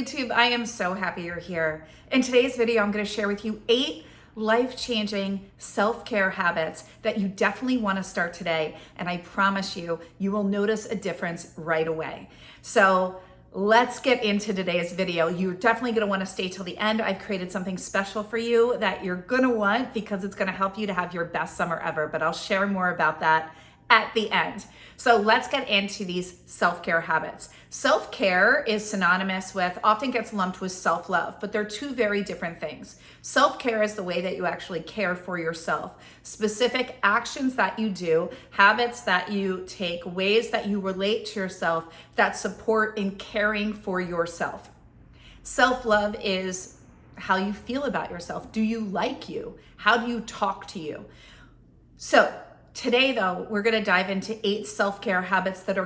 YouTube, I am so happy you're here. In today's video, I'm going to share with you 8 life-changing self-care habits that you definitely want to start today. And I promise you, you will notice a difference right away. So let's get into today's video. You're definitely going to want to stay till the end. I've created something special for you that you're going to want because it's going to help you to have your best summer ever. But I'll share more about that at the end. So let's get into these self-care habits. Self-care is synonymous with, often gets lumped with self-love, but they're two very different things. Self-care is the way that you actually care for yourself. Specific actions that you do, habits that you take, ways that you relate to yourself that support in caring for yourself. Self-love is how you feel about yourself. Do you like you? How do you talk to you? So today, though, we're going to dive into 8 self-care habits that are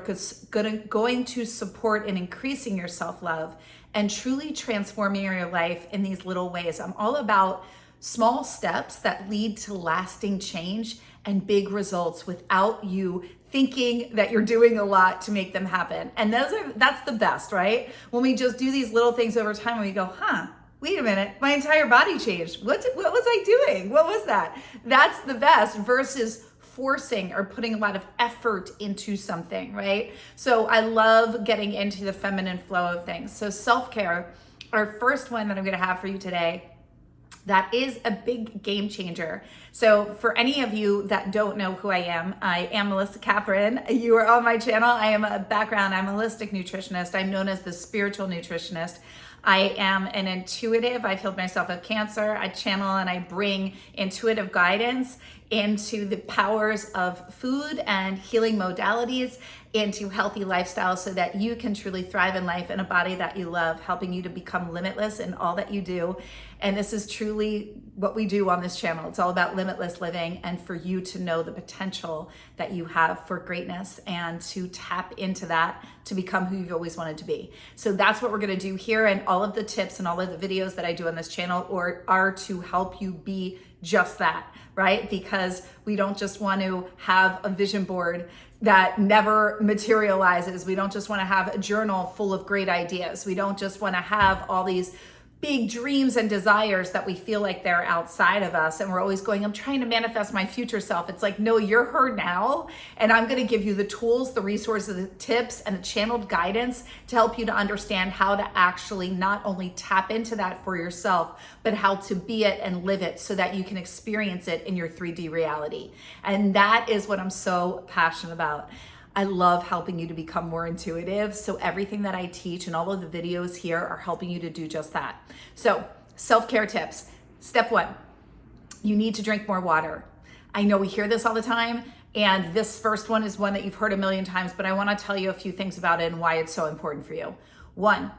going to support in increasing your self-love and truly transforming your life in these little ways. I'm all about small steps that lead to lasting change and big results without you thinking that you're doing a lot to make them happen. And that's the best, right? When we just do these little things over time and we go, wait a minute, my entire body changed. What was I doing? What was that? That's the best versus forcing or putting a lot of effort into something, right? So I love getting into the feminine flow of things. So self-care, our first one that I'm going to have for you today, that is a big game changer. So for any of you that don't know who I am Melissa Kathryn. You are on my channel. I am I'm a holistic nutritionist. I'm known as the spiritual nutritionist. I am an intuitive. I've healed myself of cancer. I channel and I bring intuitive guidance into the powers of food and healing modalities, into healthy lifestyles so that you can truly thrive in life in a body that you love, helping you to become limitless in all that you do. And this is truly what we do on this channel. It's all about limitless living and for you to know the potential that you have for greatness and to tap into that to become who you've always wanted to be. So that's what we're going to do here. And all of the tips and all of the videos that I do on this channel are to help you be just that, right? Because we don't just want to have a vision board that never materializes. We don't just want to have a journal full of great ideas. We don't just want to have all these big dreams and desires that we feel like they're outside of us. And we're always going, I'm trying to manifest my future self. It's like, no, you're her now. And I'm going to give you the tools, the resources, the tips, and the channeled guidance to help you to understand how to actually not only tap into that for yourself, but how to be it and live it so that you can experience it in your 3D reality. And that is what I'm so passionate about. I love helping you to become more intuitive. So everything that I teach and all of the videos here are helping you to do just that. So self-care tips. Step 1, you need to drink more water. I know we hear this all the time, and this first one is one that you've heard a million times, but I want to tell you a few things about it and why it's so important for you. 1,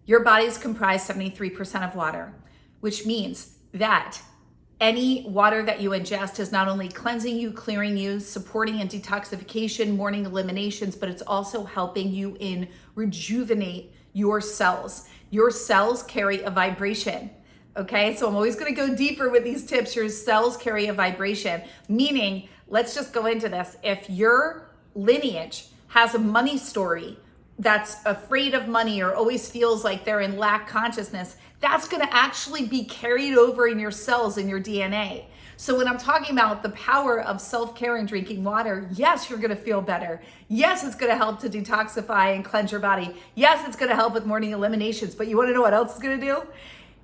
your body is comprised 73% of water, which means that any water that you ingest is not only cleansing you, clearing you, supporting in detoxification, morning eliminations, but it's also helping you in rejuvenate your cells. Your cells carry a vibration, okay? So I'm always gonna go deeper with these tips. Your cells carry a vibration, meaning, let's just go into this. If your lineage has a money story that's afraid of money or always feels like they're in lack consciousness, that's going to actually be carried over in your cells, in your DNA. So when I'm talking about the power of self-care and drinking water, yes, you're going to feel better. Yes, it's going to help to detoxify and cleanse your body. Yes, it's going to help with morning eliminations. But you want to know what else it's going to do?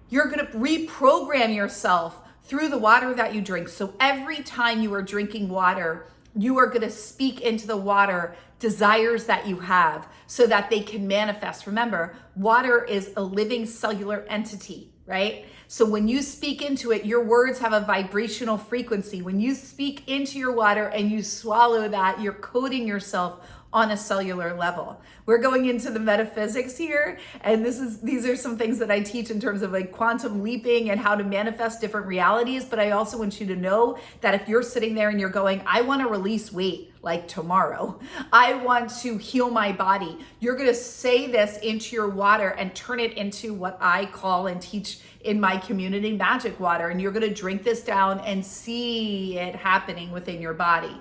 You're going to reprogram yourself through the water that you drink. So every time you are drinking water, you are going to speak into the water desires that you have so that they can manifest. Remember, water is a living cellular entity, right? So when you speak into it, your words have a vibrational frequency. When you speak into your water and you swallow that, you're coding yourself on a cellular level. We're going into the metaphysics here, and these are some things that I teach in terms of like quantum leaping and how to manifest different realities. But I also want you to know that if you're sitting there and you're going, I want to release weight like tomorrow, I want to heal my body, you're going to say this into your water and turn it into what I call and teach in my community magic water. And you're going to drink this down and see it happening within your body.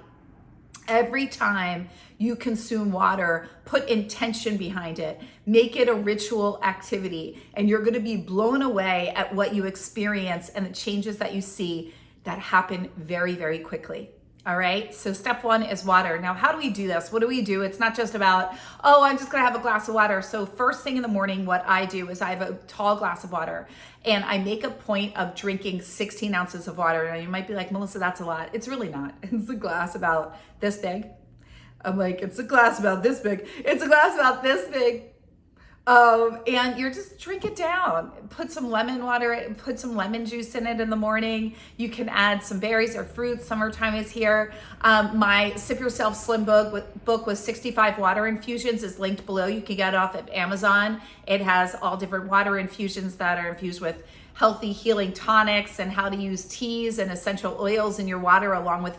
Every time you consume water, put intention behind it. Make it a ritual activity, and you're gonna be blown away at what you experience and the changes that you see that happen very, very quickly. All right, so step one is water. Now, how do we do this? What do we do? It's not just about, oh, I'm just gonna have a glass of water. So first thing in the morning, what I do is I have a tall glass of water, and I make a point of drinking 16 ounces of water. Now you might be like, Melissa, that's a lot. It's really not. It's a glass about this big. I'm like, it's a glass about this big. It's a glass about this big. And you're just drink it down. Put some lemon water, put some lemon juice in it in the morning. You can add some berries or fruits. Summertime is here. My Sip Yourself Slim book with 65 water infusions is linked below. You can get it off of Amazon. It has all different water infusions that are infused with healthy healing tonics and how to use teas and essential oils in your water along with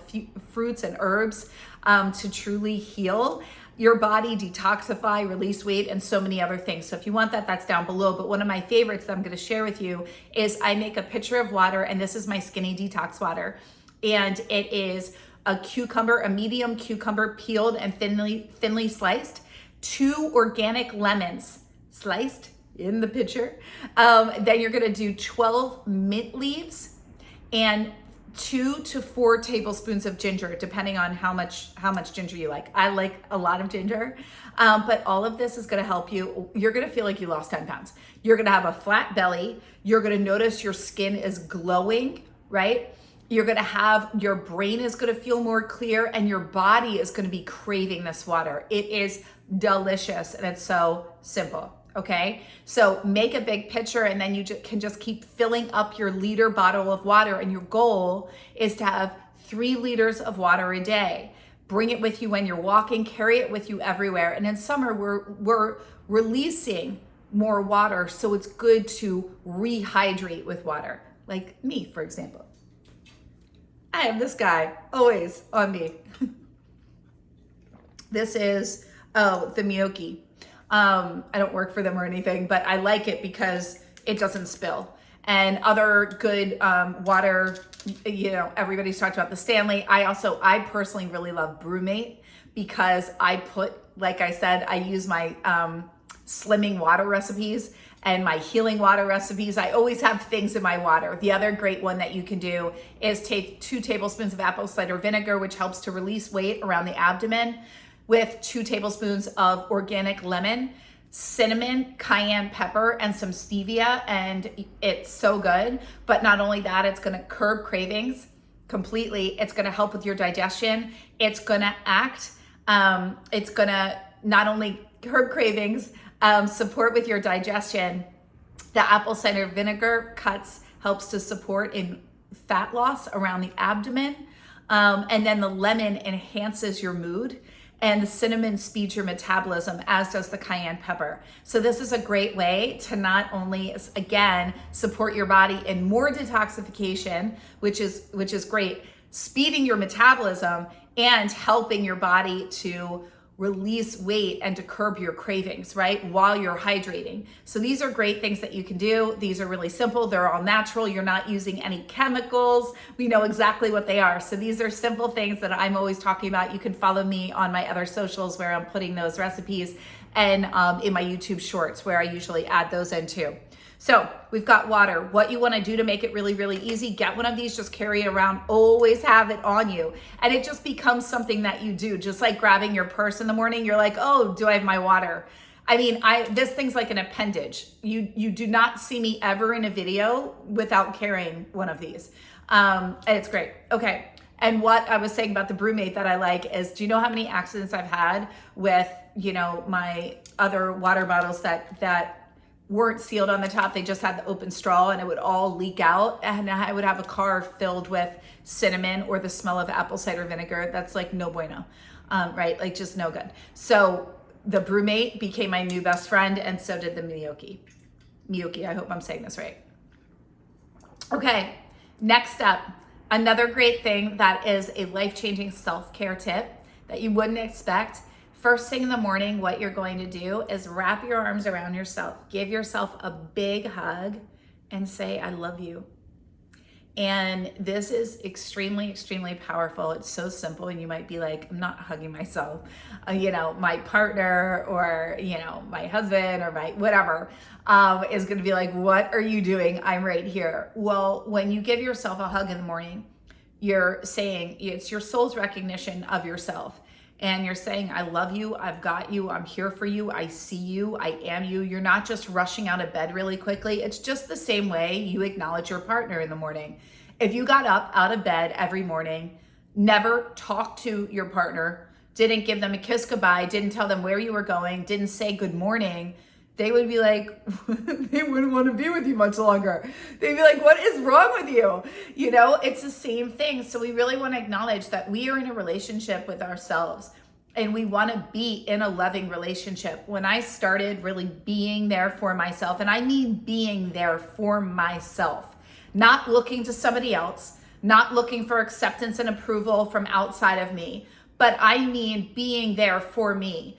fruits and herbs to truly heal your body, detoxify, release weight, and so many other things. So if you want that, that's down below. But one of my favorites that I'm gonna share with you is I make a pitcher of water, and this is my skinny detox water. And it is a cucumber, a medium cucumber peeled and thinly sliced, 2 organic lemons sliced in the pitcher. Then you're gonna do 12 mint leaves and 2 to 4 tablespoons of ginger, depending on how much ginger you like. I like a lot of ginger, but all of this is gonna help you. You're gonna feel like you lost 10 pounds. You're gonna have a flat belly. You're gonna notice your skin is glowing, right? You're gonna have, your brain is gonna feel more clear, and your body is gonna be craving this water. It is delicious, and it's so simple. Okay, so make a big pitcher, and then you can just keep filling up your liter bottle of water, and your goal is to have 3 liters of water a day. Bring it with you when you're walking, carry it with you everywhere. And in summer, we're releasing more water, so it's good to rehydrate with water. Like me, for example. I have this guy always on me. This is, the Miyoki. I don't work for them or anything, but I like it because it doesn't spill. And other good water, you know, everybody's talked about the Stanley. I personally really love Brewmate because like I said, I use my slimming water recipes and my healing water recipes. I always have things in my water. The other great one that you can do is take 2 tablespoons of apple cider vinegar, which helps to release weight around the abdomen, with 2 tablespoons of organic lemon, cinnamon, cayenne pepper, and some stevia, and it's so good. But not only that, it's gonna curb cravings completely. It's gonna help with your digestion. It's gonna it's gonna not only curb cravings, support with your digestion. The apple cider vinegar helps to support in fat loss around the abdomen. And then the lemon enhances your mood, and the cinnamon speeds your metabolism, as does the cayenne pepper. So this is a great way to not only, again, support your body in more detoxification, which is great, speeding your metabolism and helping your body to release weight and to curb your cravings, right? While you're hydrating. So these are great things that you can do. These are really simple. They're all natural. You're not using any chemicals. We know exactly what they are. So these are simple things that I'm always talking about. You can follow me on my other socials where I'm putting those recipes, and in my YouTube shorts where I usually add those in too. So we've got water. What you want to do to make it really, really easy, get one of these, just carry it around, always have it on you. And it just becomes something that you do, just like grabbing your purse in the morning. You're like, oh, do I have my water? I mean, this thing's like an appendage. You do not see me ever in a video without carrying one of these. And it's great. Okay. And what I was saying about the Brewmate that I like is, do you know how many accidents I've had with, you know, my other water bottles that weren't sealed on the top? They just had the open straw, and it would all leak out, and I would have a car filled with cinnamon or the smell of apple cider vinegar. That's like no bueno, right? Like just no good. So the Brewmate became my new best friend, and so did the Miyoki. I hope I'm saying this right. Okay, next up, another great thing that is a life-changing self-care tip that you wouldn't expect. First thing in the morning, what you're going to do is wrap your arms around yourself. Give yourself a big hug and say, I love you. And this is extremely, extremely powerful. It's so simple. And you might be like, I'm not hugging myself, my partner or, my husband or my whatever is going to be like, what are you doing? I'm right here. Well, when you give yourself a hug in the morning, you're saying, it's your soul's recognition of yourself. And you're saying, I love you, I've got you, I'm here for you, I see you, I am you. You're not just rushing out of bed really quickly. It's just the same way you acknowledge your partner in the morning. If you got up out of bed every morning, never talked to your partner, didn't give them a kiss goodbye, didn't tell them where you were going, didn't say good morning, they would be like, they wouldn't want to be with you much longer. They'd be like, what is wrong with you? It's the same thing. So we really want to acknowledge that we are in a relationship with ourselves and we want to be in a loving relationship. When I started really being there for myself, and I mean being there for myself, not looking to somebody else, not looking for acceptance and approval from outside of me, but I mean being there for me.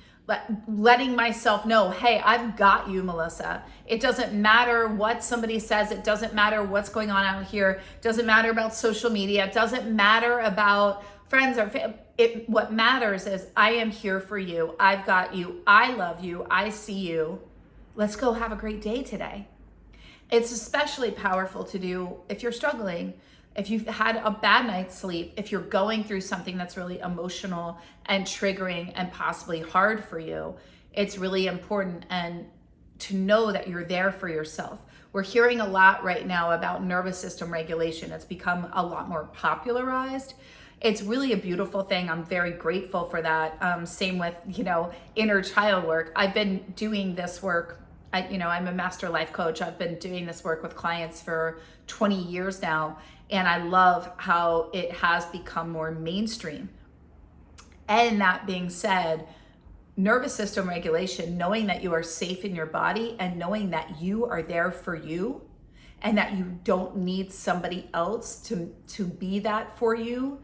Letting myself know, hey, I've got you, Melissa. It doesn't matter what somebody says. It doesn't matter what's going on out here. It doesn't matter about social media. It doesn't matter about friends or family. What matters is I am here for you. I've got you. I love you. I see you. Let's go have a great day today. It's especially powerful to do if you're struggling, if you've had a bad night's sleep, if you're going through something that's really emotional and triggering and possibly hard for you. It's really important and to know that you're there for yourself. We're hearing a lot right now about nervous system regulation. It's become a lot more popularized. It's really a beautiful thing. I'm very grateful for that. Same with, inner child work. I've been doing this work. I'm a master life coach. I've been doing this work with clients for 20 years now. And I love how it has become more mainstream. And that being said, nervous system regulation, knowing that you are safe in your body and knowing that you are there for you and that you don't need somebody else to be that for you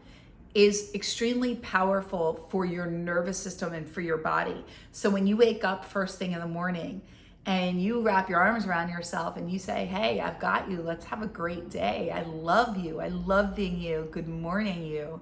is extremely powerful for your nervous system and for your body. So when you wake up first thing in the morning and you wrap your arms around yourself and you say, hey, I've got you. Let's have a great day. I love you. I love being you. Good morning, you.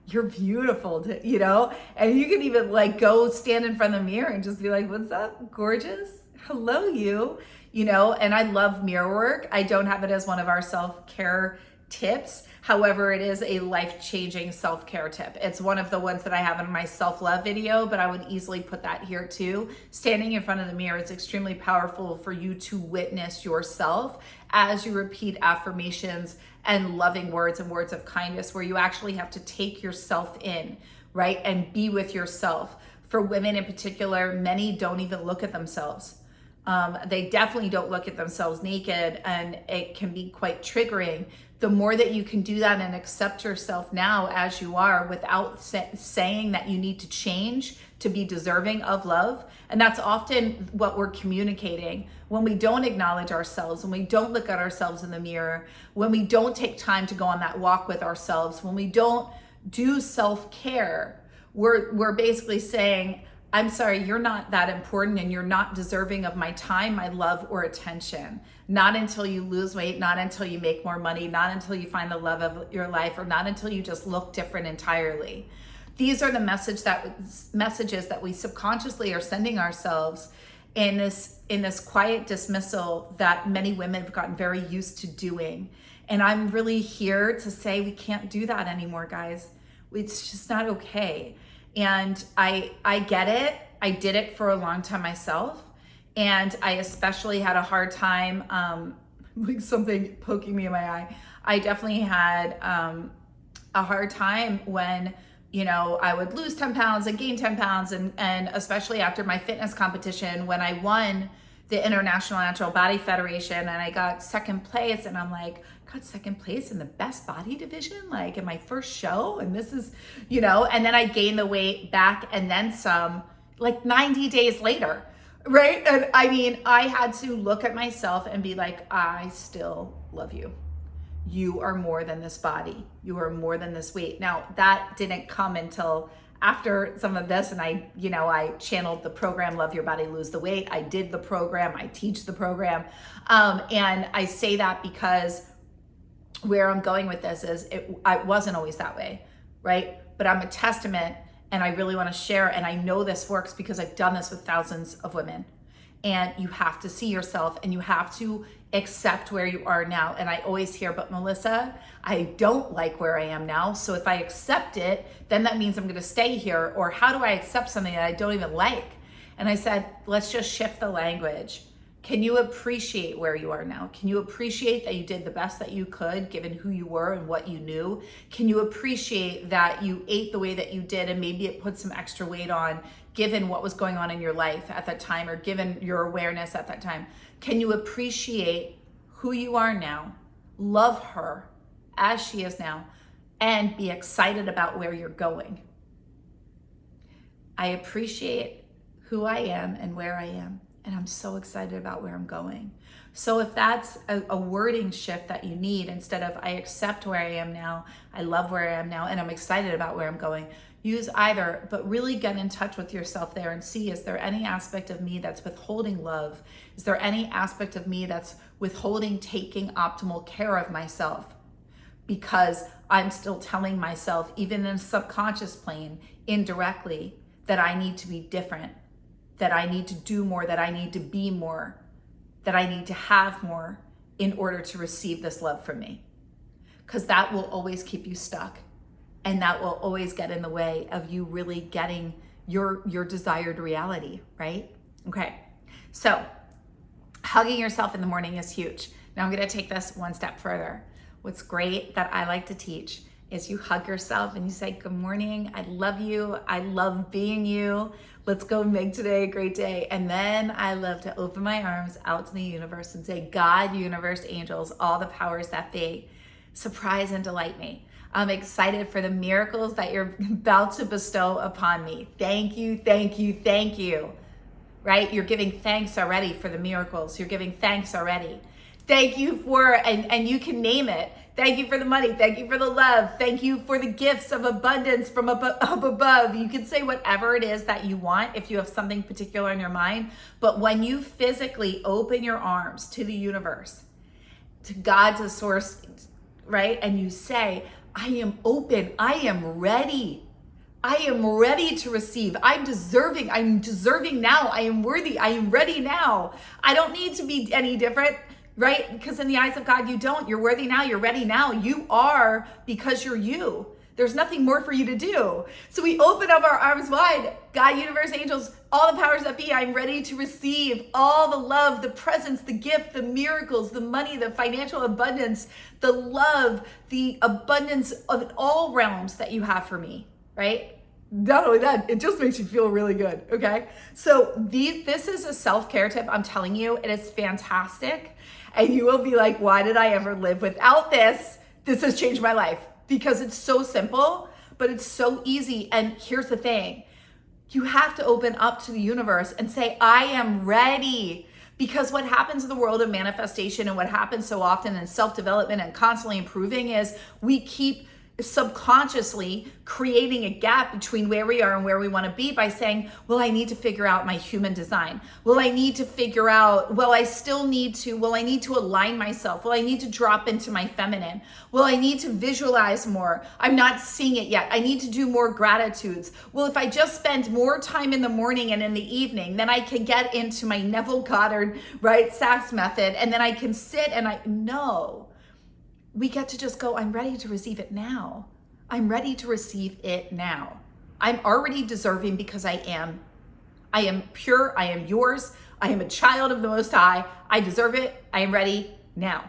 You're beautiful, and you can even go stand in front of the mirror and just be like, what's up, gorgeous? Hello, you, and I love mirror work. I don't have it as one of our self-care tips. However, it is a life-changing self-care tip. It's one of the ones that I have in my self-love video, but I would easily put that here too. Standing in front of the mirror is extremely powerful for you to witness yourself as you repeat affirmations and loving words and words of kindness, where you actually have to take yourself in, right? And be with yourself. For women in particular, many don't even look at themselves. They definitely don't look at themselves naked, and it can be quite triggering. The more that you can do that and accept yourself now as you are without saying that you need to change to be deserving of love. And that's often what we're communicating when we don't acknowledge ourselves, when we don't look at ourselves in the mirror, when we don't take time to go on that walk with ourselves, when we don't do self-care, we're basically saying, I'm sorry, you're not that important and you're not deserving of my time, my love, or attention. Not until you lose weight, not until you make more money, not until you find the love of your life, or not until you just look different entirely. These are the messages that we subconsciously are sending ourselves in this quiet dismissal that many women have gotten very used to doing. And I'm really here to say we can't do that anymore, guys. It's just not okay. And I get it. I did it for a long time myself. And I especially had a hard time, like something poking me in my eye. I definitely had a hard time when, I would lose 10 pounds and gain 10 pounds. And especially after my fitness competition, when I won the International Natural Body Federation and I got second place, and I'm like, got second place in the best body division, like in my first show. And this is, and then I gained the weight back and then some, like 90 days later, right? And I mean, I had to look at myself and be like, I still love you. You are more than this body. You are more than this weight. Now, that didn't come until after some of this, and I channeled the program, Love Your Body, Lose the Weight. I did the program, I teach the program. And I say that because where I'm going with this is I wasn't always that way, right? But I'm a testament, and I really want to share, and I know this works because I've done this with thousands of women. And you have to see yourself, and you have to accept where you are now. And I always hear, but Melissa, I don't like where I am now. So if I accept it, then that means I'm going to stay here. Or how do I accept something that I don't even like? And I said, let's just shift the language. Can you appreciate where you are now? Can you appreciate that you did the best that you could given who you were and what you knew? Can you appreciate that you ate the way that you did and maybe it put some extra weight on given what was going on in your life at that time or given your awareness at that time? Can you appreciate who you are now, love her as she is now, and be excited about where you're going? I appreciate who I am and where I am. And I'm so excited about where I'm going. So if that's a wording shift that you need, instead of I accept where I am now, I love where I am now, and I'm excited about where I'm going, use either, but really get in touch with yourself there and see, is there any aspect of me that's withholding love? Is there any aspect of me that's withholding taking optimal care of myself? Because I'm still telling myself, even in a subconscious plane, indirectly, that I need to be different, that I need to do more, that I need to be more, that I need to have more in order to receive this love from me. Because that will always keep you stuck, and that will always get in the way of you really getting your desired reality, right? Okay, so hugging yourself in the morning is huge. Now I'm gonna take this one step further. What's great that I like to teach is you hug yourself and you say, good morning, I love you, I love being you, let's go make today a great day. And then I love to open my arms out to the universe and say, God, universe, angels, all the powers that be, surprise and delight me. I'm excited for the miracles that you're about to bestow upon me. Thank you, thank you, thank you, right? You're giving thanks already for the miracles. You're giving thanks already. Thank you for, and you can name it. Thank you for the money. Thank you for the love. Thank you for the gifts of abundance from up above. You can say whatever it is that you want if you have something particular in your mind. But when you physically open your arms to the universe, to God, to source, right? And you say, I am open. I am ready. I am ready to receive. I'm deserving now. I am worthy. I am ready now. I don't need to be any different. Right? Because in the eyes of God, you don't. You're worthy now. You're ready now. You are, because you're you. There's nothing more for you to do. So we open up our arms wide. God, universe, angels, all the powers that be, I'm ready to receive all the love, the presence, the gift, the miracles, the money, the financial abundance, the love, the abundance of all realms that you have for me, right? Not only that, it just makes you feel really good, okay? So this is a self-care tip, I'm telling you. It is fantastic. And you will be like, why did I ever live without this? This has changed my life. Because it's so simple, but it's so easy. And here's the thing. You have to open up to the universe and say, I am ready. Because what happens in the world of manifestation and what happens so often in self-development and constantly improving is we keep subconsciously creating a gap between where we are and where we want to be by saying, well, I need to figure out my human design. Well, I need to figure out, I need to align myself. Well, I need to drop into my feminine. Well, I need to visualize more. I'm not seeing it yet. I need to do more gratitudes. Well, if I just spend more time in the morning and in the evening, then I can get into my Neville Goddard, right, SAS method, and then I can sit and no. We get to just go, I'm ready to receive it now. I'm ready to receive it now. I'm already deserving because I am. I am pure. I am yours. I am a child of the Most High. I deserve it. I am ready now.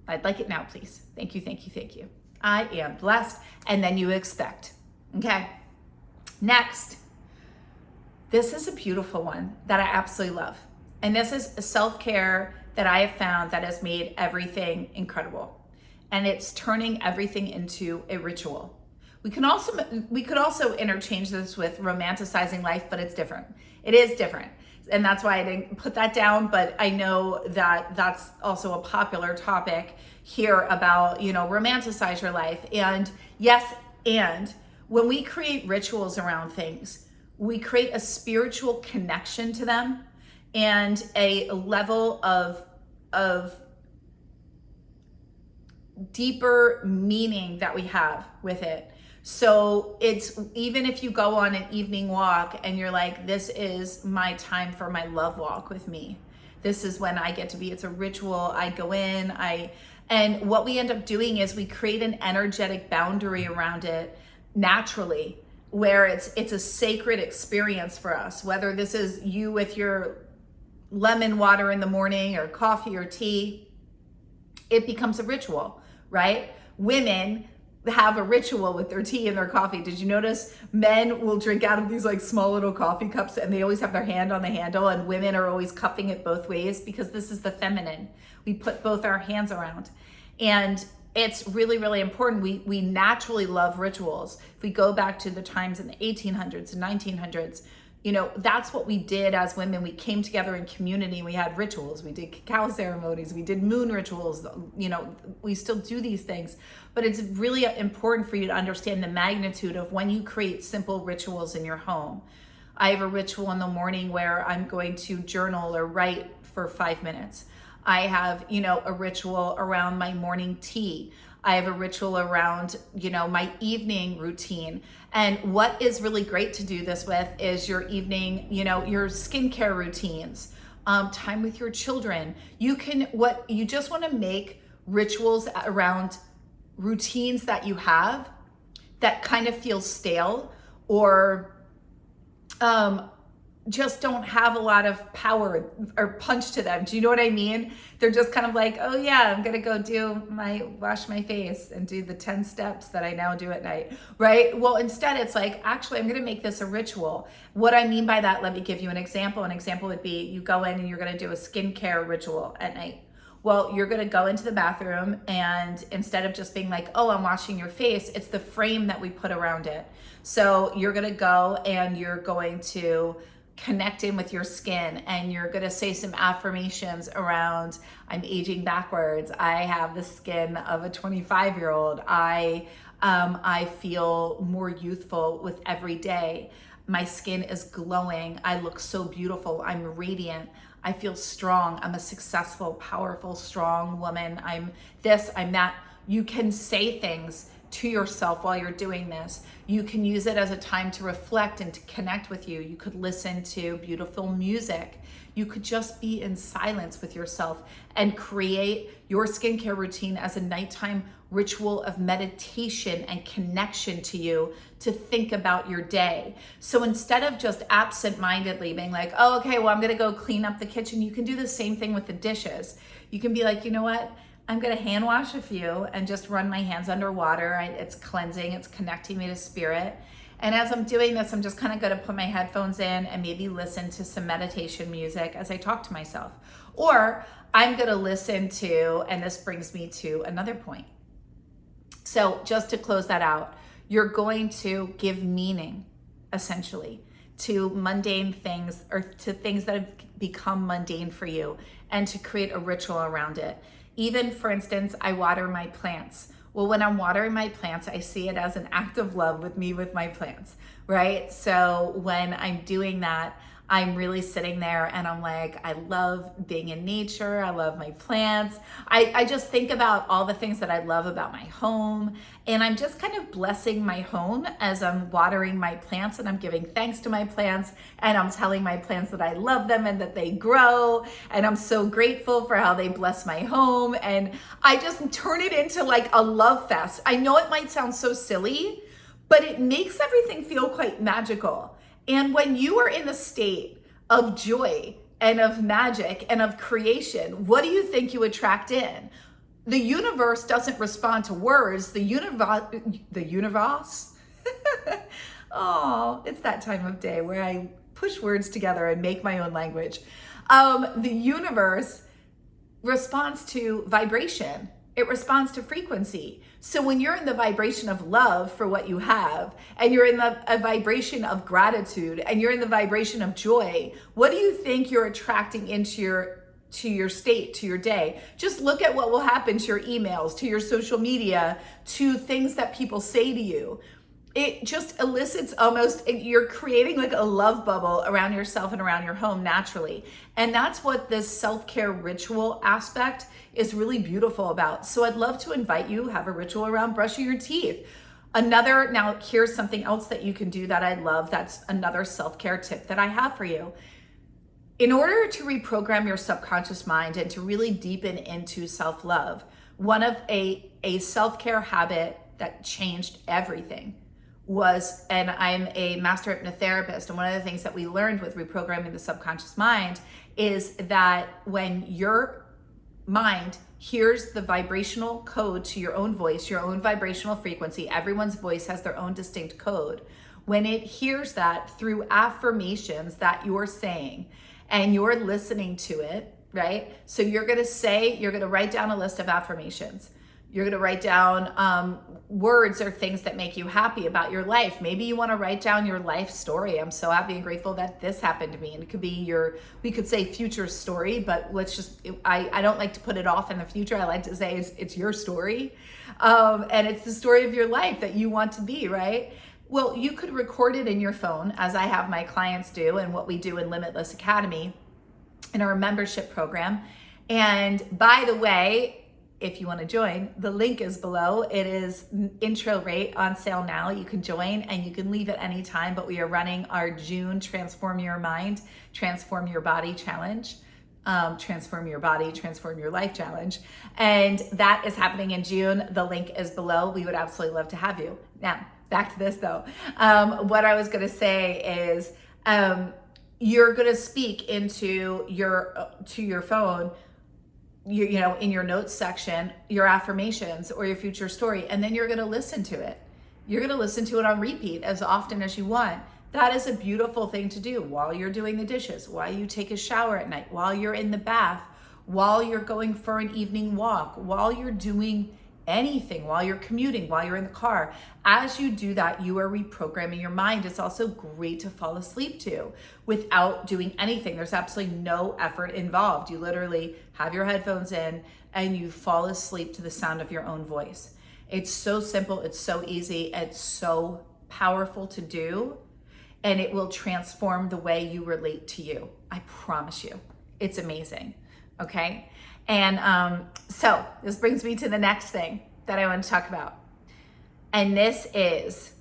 I'd like it now, please. Thank you, thank you, thank you. I am blessed. And then you expect. Okay. Next, this is a beautiful one that I absolutely love. And this is a self-care that I have found that has made everything incredible. And it's turning everything into a ritual. We could also interchange this with romanticizing life, but it's different. It is different. And that's why I didn't put that down, but I know that that's also a popular topic here about, romanticize your life. And yes, and when we create rituals around things, we create a spiritual connection to them and a level of deeper meaning that we have with it. So it's, even if you go on an evening walk and you're like, this is my time for my love walk with me. This is when I get to be, it's a ritual. I go in, and what we end up doing is we create an energetic boundary around it naturally, where it's a sacred experience for us, whether this is you with your lemon water in the morning or coffee or tea. It becomes a ritual, right? Women have a ritual with their tea and their coffee. Did you notice men will drink out of these like small little coffee cups and they always have their hand on the handle, and women are always cupping it both ways because this is the feminine. We put both our hands around. And it's really, really important. We naturally love rituals. If we go back to the times in the 1800s and 1900s, that's what we did as women. We came together in community. We had rituals. We did cacao ceremonies. We did moon rituals. We still do these things. But it's really important for you to understand the magnitude of when you create simple rituals in your home. I have a ritual in the morning where I'm going to journal or write for 5 minutes. I have, a ritual around my morning tea. I have a ritual around, my evening routine. And what is really great to do this with is your evening, your skincare routines, time with your children. You just want to make rituals around routines that you have that kind of feel stale or, just don't have a lot of power or punch to them. Do you know what I mean? They're just kind of like, oh yeah, I'm gonna go wash my face and do the 10 steps that I now do at night, right? Well, instead it's like, actually, I'm gonna make this a ritual. What I mean by that, let me give you an example. An example would be you go in and you're gonna do a skincare ritual at night. Well, you're gonna go into the bathroom, and instead of just being like, oh, I'm washing your face, it's the frame that we put around it. So you're gonna go and you're going to connect in with your skin, and you're going to say some affirmations around, I'm aging backwards. I have the skin of a 25-year-old. I feel more youthful with every day. My skin is glowing. I look so beautiful. I'm radiant. I feel strong. I'm a successful, powerful, strong woman. I'm this, I'm that. You can say things to yourself while you're doing this. You can use it as a time to reflect and to connect with you. You could listen to beautiful music. You could just be in silence with yourself and create your skincare routine as a nighttime ritual of meditation and connection to you to think about your day. So instead of just absent-mindedly being like, oh, okay, well, I'm gonna go clean up the kitchen, you can do the same thing with the dishes. You can be like, you know what? I'm gonna hand wash a few and just run my hands under water. It's cleansing, it's connecting me to spirit. And as I'm doing this, I'm just kind of gonna put my headphones in and maybe listen to some meditation music as I talk to myself. Or I'm gonna listen to, and this brings me to another point. So just to close that out, you're going to give meaning, essentially, to mundane things, or to things that have become mundane for you, and to create a ritual around it. Even, for instance, I water my plants. Well, when I'm watering my plants, I see it as an act of love with me, with my plants, right? So when I'm doing that, I'm really sitting there and I'm like, I love being in nature. I love my plants. I just think about all the things that I love about my home. And I'm just kind of blessing my home as I'm watering my plants, and I'm giving thanks to my plants, and I'm telling my plants that I love them and that they grow. And I'm so grateful for how they bless my home. And I just turn it into like a love fest. I know it might sound so silly, but it makes everything feel quite magical. And when you are in the state of joy and of magic and of creation, what do you think you attract in? The universe doesn't respond to words. The universe? Oh, it's that time of day where I push words together and make my own language. The universe responds to vibration. It responds to frequency. So when you're in the vibration of love for what you have, and you're in a vibration of gratitude, and you're in the vibration of joy, what do you think you're attracting into your state, to your day? Just look at what will happen to your emails, to your social media, to things that people say to you. it just elicits almost, you're creating like a love bubble around yourself and around your home naturally. And that's what this self-care ritual aspect is really beautiful about. So I'd love to invite you, have a ritual around brushing your teeth. Now here's something else that you can do that I love. That's another self-care tip that I have for you. In order to reprogram your subconscious mind and to really deepen into self-love, one of a self-care habit that changed everything was, and I'm a master hypnotherapist, and one of the things that we learned with reprogramming the subconscious mind is that when your mind hears the vibrational code to your own voice, your own vibrational frequency, everyone's voice has their own distinct code. When it hears that through affirmations that you're saying and you're listening to it, right? So you're gonna write down a list of affirmations. You're gonna write down words or things that make you happy about your life. Maybe you wanna write down your life story. I'm so happy and grateful that this happened to me. And it could be we could say future story, but I don't like to put it off in the future. I like to say it's your story. And it's the story of your life that you want to be, right? Well, you could record it in your phone, as I have my clients do, and what we do in Limitless Academy in our membership program. And by the way, if you want to join, the link is below. It is intro rate on sale now. You can join and you can leave at any time, but we are running our June Transform Your Mind, Transform Your Body Challenge. Transform Your Body, Transform Your Life Challenge. And that is happening in June. The link is below. We would absolutely love to have you. Now, back to this though. What I was going to say is you're going to speak into your phone, in your notes section, your affirmations or your future story, and then you're going to listen to it. You're going to listen to it on repeat as often as you want. That is a beautiful thing to do while you're doing the dishes, while you take a shower at night, while you're in the bath, while you're going for an evening walk, while you're doing anything, while you're commuting, while you're in the car. As you do that, you are reprogramming your mind. It's also great to fall asleep to without doing anything. There's absolutely no effort involved. You literally have your headphones in and you fall asleep to the sound of your own voice. It's so simple. It's so easy. It's so powerful to do. And it will transform the way you relate to you. I promise you. It's amazing. Okay? And so this brings me to the next thing that I want to talk about. And this is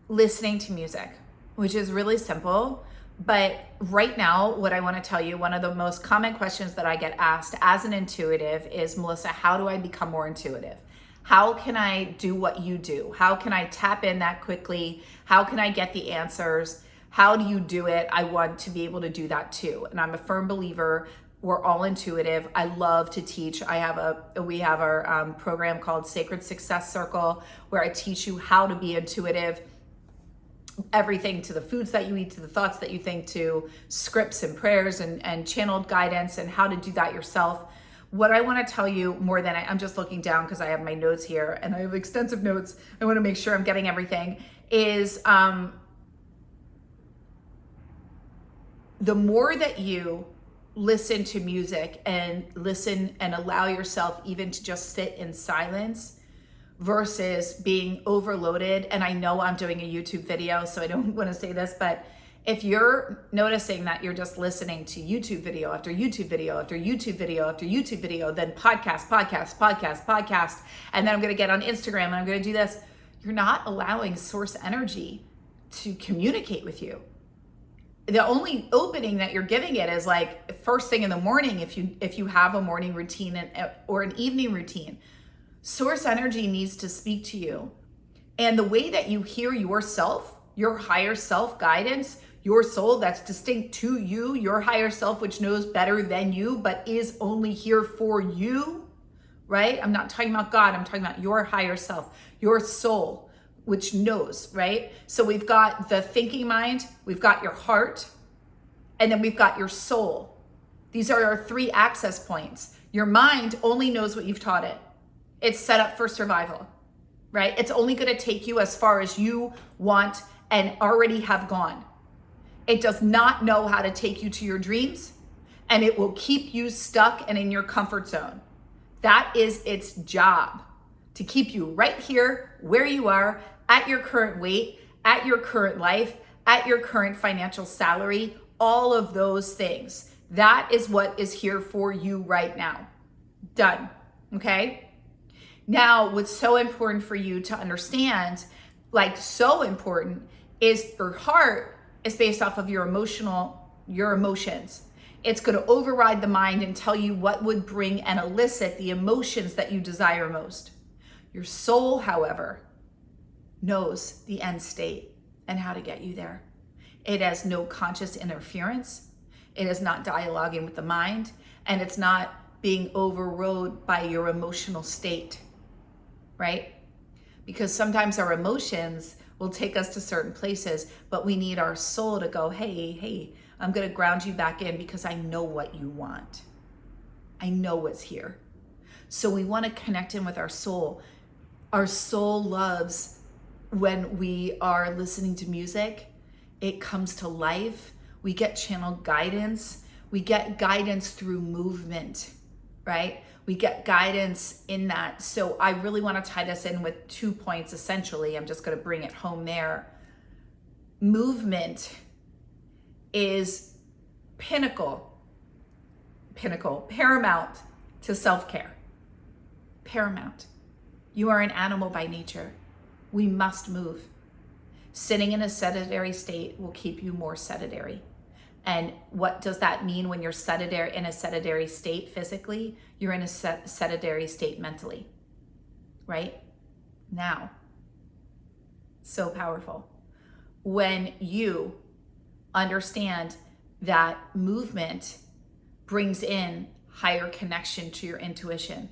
listening to music, which is really simple. But right now, what I want to tell you, one of the most common questions that I get asked as an intuitive is, Melissa, how do I become more intuitive? How can I do what you do? How can I tap in that quickly? How can I get the answers? How do you do it? I want to be able to do that too. And I'm a firm believer. We're all intuitive. I love to teach. We have our program called Sacred Success Circle, where I teach you how to be intuitive. Everything to the foods that you eat, to the thoughts that you think, to scripts and prayers and channeled guidance and how to do that yourself. What I want to tell you more than I'm just looking down because I have my notes here and I have extensive notes. I want to make sure I'm getting everything is the more that you listen to music and listen and allow yourself even to just sit in silence versus being overloaded. And I know I'm doing a YouTube video, so I don't want to say this, but if you're noticing that you're just listening to YouTube video after YouTube video after YouTube video after YouTube video, then podcast, and then I'm going to get on Instagram and I'm going to do this, you're not allowing source energy to communicate with you. The only opening that you're giving it is like first thing in the morning, if you have a morning routine or an evening routine. Source energy needs to speak to you. And the way that you hear yourself, your higher self guidance, your soul that's distinct to you, your higher self, which knows better than you, but is only here for you, right? I'm not talking about God. I'm talking about your higher self, your soul, which knows, right? So we've got the thinking mind, we've got your heart, and then we've got your soul. These are our three access points. Your mind only knows what you've taught it. It's set up for survival, right? It's only going to take you as far as you want and already have gone. It does not know how to take you to your dreams, and it will keep you stuck and in your comfort zone. That is its job. to keep you right here where you are at your current weight, at your current life, at your current financial salary, all of those things. That is what is here for you right now. Done. Okay? Now, what's so important for you to understand, like so important, is your heart is based off of your emotions. It's going to override the mind and tell you what would bring and elicit the emotions that you desire most. Your soul, however, knows the end state and how to get you there. It has no conscious interference. It is not dialoguing with the mind, and it's not being overrode by your emotional state, right? Because sometimes our emotions will take us to certain places, but we need our soul to go, hey, I'm going to ground you back in because I know what you want. I know what's here. So we want to connect in with our soul. Our soul loves when we are listening to music. It comes to life. We get channeled guidance. We get guidance through movement, right? We get guidance in that. So I really want to tie this in with 2 points, essentially. I'm just going to bring it home there. Movement is paramount to self-care. Paramount. You are an animal by nature. We must move. Sitting in a sedentary state will keep you more sedentary. And what does that mean when you're in a sedentary state physically? You're in a sedentary state mentally, right? Now, so powerful. When you understand that movement brings in higher connection to your intuition,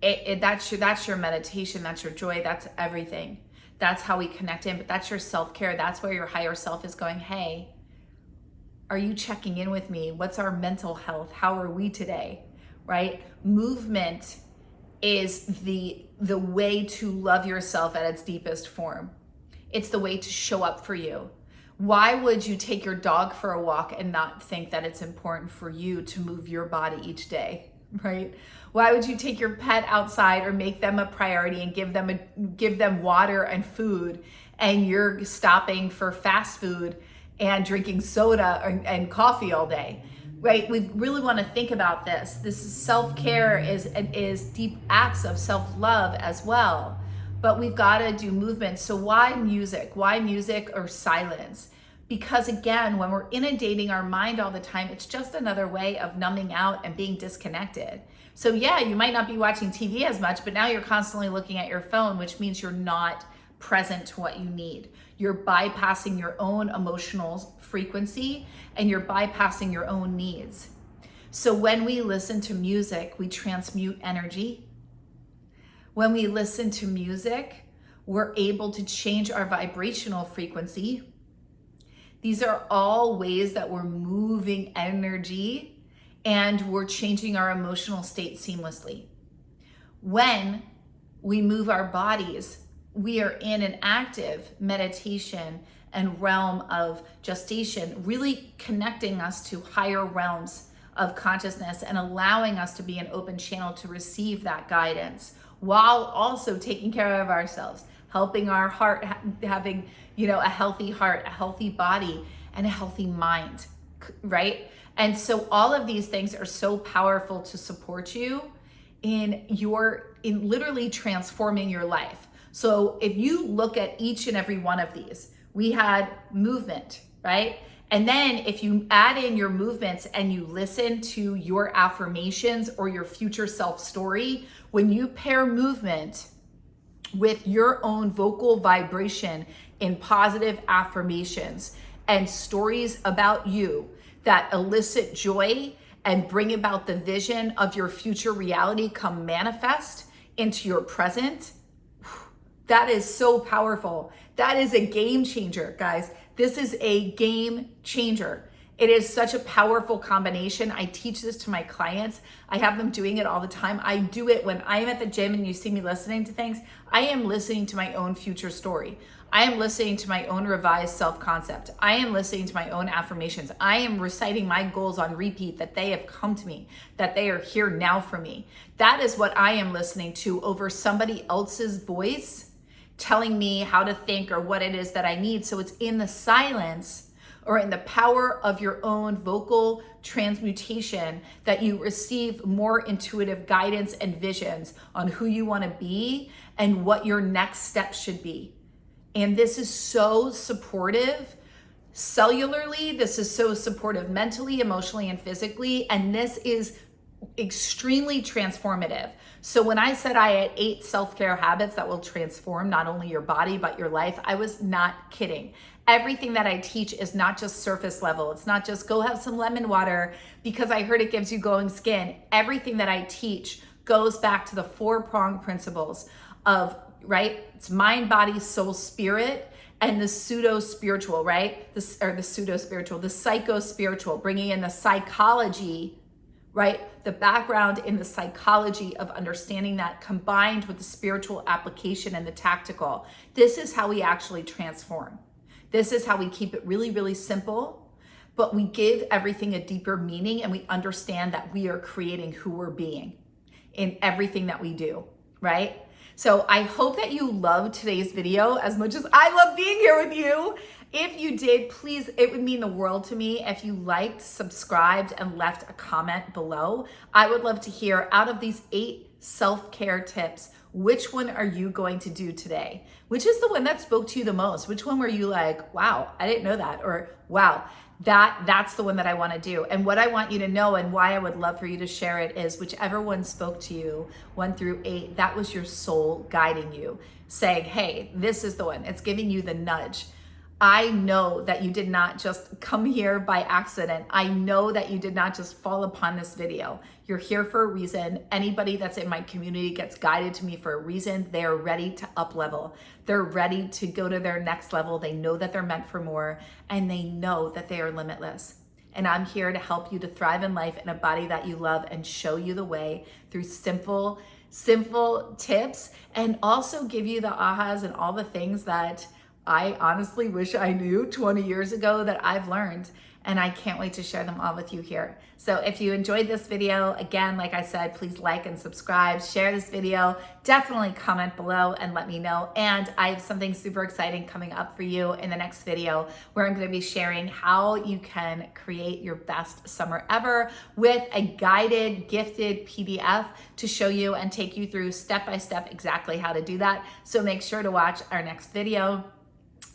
that's your meditation, that's your joy, that's everything. That's how we connect in, but that's your self-care. That's where your higher self is going, hey, are you checking in with me? What's our mental health? How are we today, right? Movement is the way to love yourself at its deepest form. It's the way to show up for you. Why would you take your dog for a walk and not think that it's important for you to move your body each day, right? Why would you take your pet outside or make them a priority and give them water and food, and you're stopping for fast food and drinking soda and coffee all day, right? We really want to think about this. This is self-care is deep acts of self-love as well. But we've got to do movement. So why music? Why music or silence? Because again, when we're inundating our mind all the time, it's just another way of numbing out and being disconnected. So yeah, you might not be watching TV as much, but now you're constantly looking at your phone, which means you're not present to what you need. You're bypassing your own emotional frequency and you're bypassing your own needs. So when we listen to music, we transmute energy. When we listen to music, we're able to change our vibrational frequency. These are all ways that we're moving energy and we're changing our emotional state seamlessly. When we move our bodies, we are in an active meditation and realm of gestation, really connecting us to higher realms of consciousness and allowing us to be an open channel to receive that guidance, while also taking care of ourselves, helping our heart, having, a healthy heart, a healthy body, and a healthy mind, right? And so all of these things are so powerful to support you in literally transforming your life. So if you look at each and every one of these, we had movement, right? And then if you add in your movements and you listen to your affirmations or your future self story, when you pair movement with your own vocal vibration in positive affirmations and stories about you that elicit joy and bring about the vision of your future reality come manifest into your present, that is so powerful. That is a game changer, guys. This is a game changer. It is such a powerful combination. I teach this to my clients. I have them doing it all the time. I do it when I'm at the gym and you see me listening to things. I am listening to my own future story. I am listening to my own revised self-concept. I am listening to my own affirmations. I am reciting my goals on repeat, that they have come to me, that they are here now for me. That is what I am listening to over somebody else's voice telling me how to think or what it is that I need. So it's in the silence or in the power of your own vocal transmutation that you receive more intuitive guidance and visions on who you want to be and what your next step should be. And this is so supportive cellularly, this is so supportive mentally, emotionally, and physically, and this is extremely transformative. So when I said I had 8 self-care habits that will transform not only your body, but your life, I was not kidding. Everything that I teach is not just surface level. It's not just go have some lemon water because I heard it gives you glowing skin. Everything that I teach goes back to the 4-pronged principles of, right? It's mind, body, soul, spirit, and the pseudo-spiritual, right? The psycho-spiritual, bringing in the psychology, right? The background in the psychology of understanding that combined with the spiritual application and the tactical. This is how we actually transform. This is how we keep it really, really simple, but we give everything a deeper meaning and we understand that we are creating who we're being in everything that we do, right? So I hope that you loved today's video as much as I love being here with you. If you did, please, it would mean the world to me if you liked, subscribed, and left a comment below. I would love to hear, out of these 8 self-care tips, which one are you going to do today? Which is the one that spoke to you the most? Which one were you like, wow, I didn't know that? Or wow, that's the one that I want to do. And what I want you to know and why I would love for you to share it is whichever one spoke to you, 1 through 8, that was your soul guiding you, saying, hey, this is the one. It's giving you the nudge. I know that you did not just come here by accident. I know that you did not just fall upon this video. You're here for a reason. Anybody that's in my community gets guided to me for a reason. They are ready to up level. They're ready to go to their next level. They know that they're meant for more, and they know that they are limitless. And I'm here to help you to thrive in life in a body that you love and show you the way through simple tips, and also give you the ahas and all the things that I honestly wish I knew 20 years ago that I've learned, and I can't wait to share them all with you here. So if you enjoyed this video, again, like I said, please like and subscribe, share this video, definitely comment below and let me know. And I have something super exciting coming up for you in the next video where I'm going to be sharing how you can create your best summer ever with a guided, gifted PDF to show you and take you through step-by-step exactly how to do that. So make sure to watch our next video.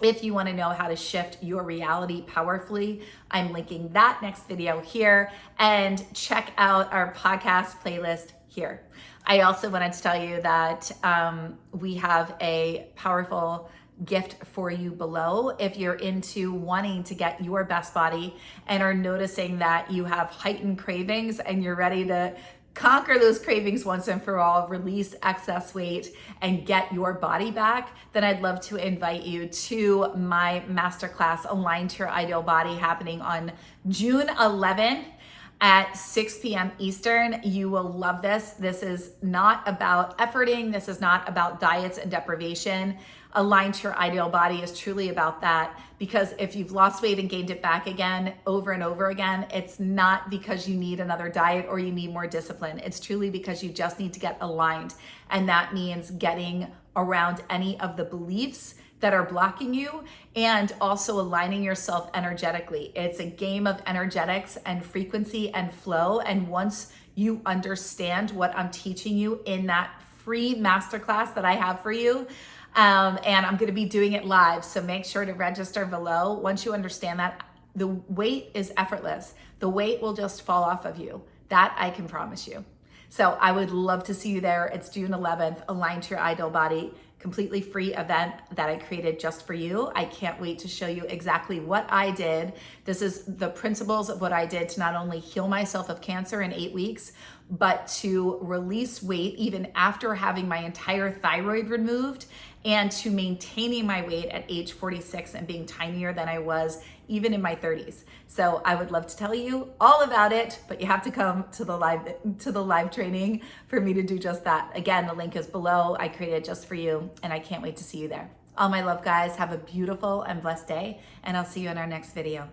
If you want to know how to shift your reality powerfully, I'm linking that next video here, and check out our podcast playlist here. I also wanted to tell you that we have a powerful gift for you below. If you're into wanting to get your best body and are noticing that you have heightened cravings and you're ready to conquer those cravings once and for all, release excess weight, and get your body back, then I'd love to invite you to my masterclass, Align to Your Ideal Body, happening on June 11th at 6 p.m. Eastern. You will love this. This is not about efforting. This is not about diets and deprivation. Align to Your Ideal Body is truly about that, because if you've lost weight and gained it back again over and over again, it's not because you need another diet or you need more discipline. It's truly because you just need to get aligned. And that means getting around any of the beliefs that are blocking you and also aligning yourself energetically. It's a game of energetics and frequency and flow. And once you understand what I'm teaching you in that free masterclass that I have for you, and I'm going to be doing it live, so make sure to register below. Once you understand that, the weight is effortless. The weight will just fall off of you. That I can promise you. So I would love to see you there. It's June 11th, Align to Your Ideal Body, completely free event that I created just for you. I can't wait to show you exactly what I did. This is the principles of what I did to not only heal myself of cancer in 8 weeks, but to release weight even after having my entire thyroid removed and to maintaining my weight at age 46 and being tinier than I was even in my 30s. So I would love to tell you all about it, but you have to come to the live training for me to do just that. Again, the link is below. I created it just for you, and I can't wait to see you there. All my love, guys. Have a beautiful and blessed day, and I'll see you in our next video.